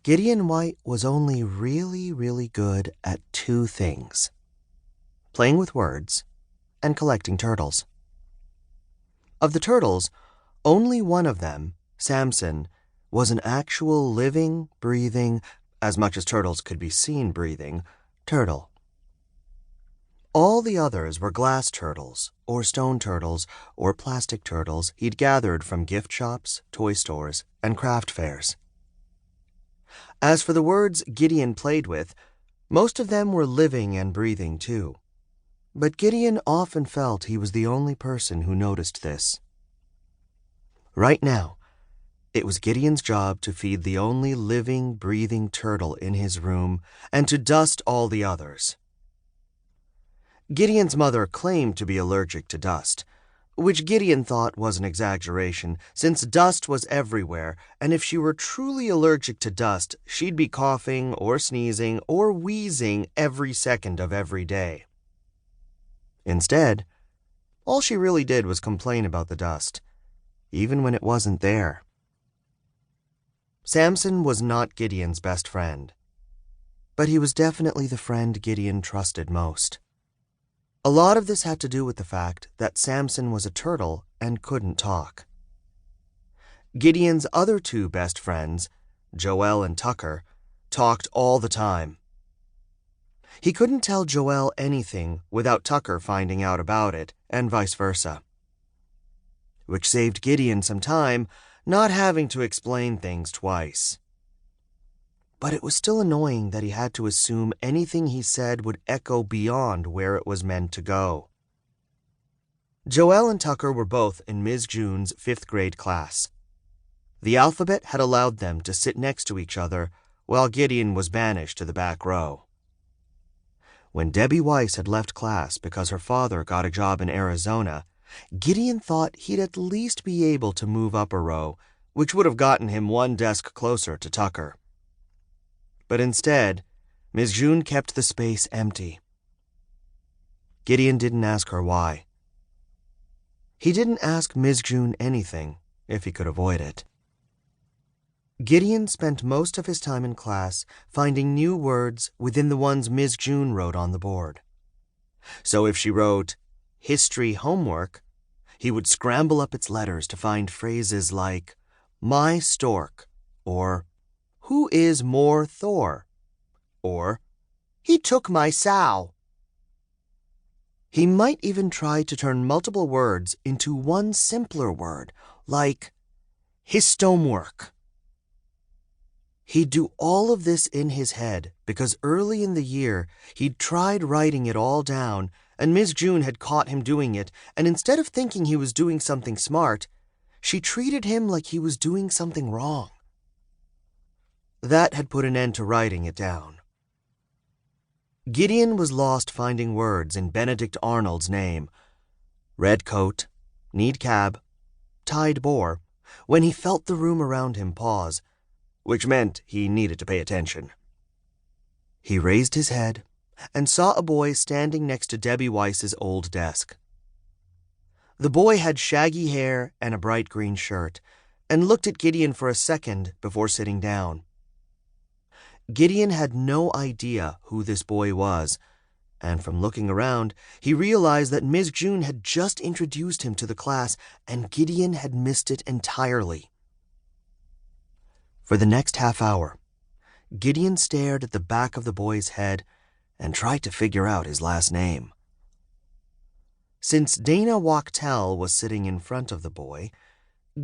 Gideon White was only really good at two things: playing with words and collecting turtles. Of the turtles, only one of them, Samson, was an actual living, breathing, as much as turtles could be seen breathing, turtle. All the others were glass turtles, or stone turtles, or plastic turtles he'd gathered from gift shops, toy stores, and craft fairs. As for the words Gideon played with, most of them were living and breathing too. But Gideon often felt he was the only person who noticed this. Right now, it was Gideon's job to feed the only living, breathing turtle in his room and to dust all the others. Gideon's mother claimed to be allergic to dust, which Gideon thought was an exaggeration, since dust was everywhere, and if she were truly allergic to dust, she'd be coughing or sneezing or wheezing every second of every day. Instead, all she really did was complain about the dust, even when it wasn't there. Samson was not Gideon's best friend, but he was definitely the friend Gideon trusted most. A lot of this had to do with the fact that Samson was a turtle and couldn't talk. Gideon's other two best friends, Joel and Tucker, talked all the time. He couldn't tell Joel anything without Tucker finding out about it, and vice versa. Which saved Gideon some time, not having to explain things twice. But it was still annoying that he had to assume anything he said would echo beyond where it was meant to go. Joel and Tucker were both in Ms. June's 5th grade class. The alphabet had allowed them to sit next to each other while Gideon was banished to the back row. When Debbie Weiss had left class because her father got a job in Arizona, Gideon thought he'd at least be able to move up a row, which would have gotten him one desk closer to Tucker. But instead, Ms. June kept the space empty. Gideon didn't ask her why. He didn't ask Ms. June anything, if he could avoid it. Gideon spent most of his time in class finding new words within the ones Ms. June wrote on the board. So if she wrote, "history homework," he would scramble up its letters to find phrases like, "my stork," or "who is more Thor?" or "he took my sow." He might even try to turn multiple words into one simpler word, like "histomwork." He'd do all of this in his head because early in the year he'd tried writing it all down, and Ms. June had caught him doing it, and instead of thinking he was doing something smart, she treated him like he was doing something wrong. That had put an end to writing it down. Gideon was lost finding words in Benedict Arnold's name, red coat, need cab, tied boar, when he felt the room around him pause, which meant he needed to pay attention. He raised his head and saw a boy standing next to Debbie Weiss's old desk. The boy had shaggy hair and a bright green shirt, and looked at Gideon for a second before sitting down. Gideon had no idea who this boy was, and from looking around, he realized that Ms. June had just introduced him to the class, and Gideon had missed it entirely. For the next half hour, Gideon stared at the back of the boy's head and tried to figure out his last name. Since Dana Wachtel was sitting in front of the boy,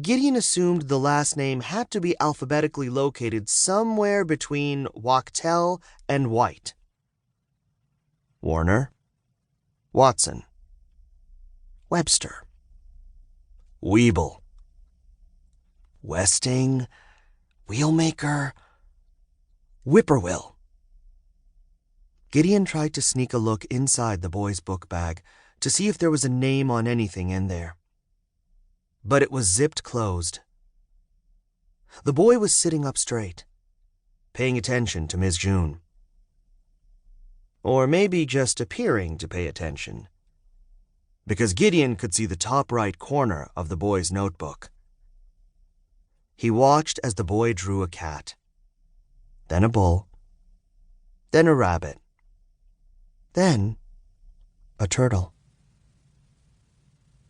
Gideon assumed the last name had to be alphabetically located somewhere between Wachtel and White. Warner, Watson, Webster, Weeble, Westing, Wheelmaker, Whippoorwill. Gideon tried to sneak a look inside the boy's book bag to see if there was a name on anything in there. But it was zipped closed. The boy was sitting up straight, paying attention to Ms. June. Or maybe just appearing to pay attention, because Gideon could see the top right corner of the boy's notebook. He watched as the boy drew a cat. then a bull, then a rabbit, then a turtle.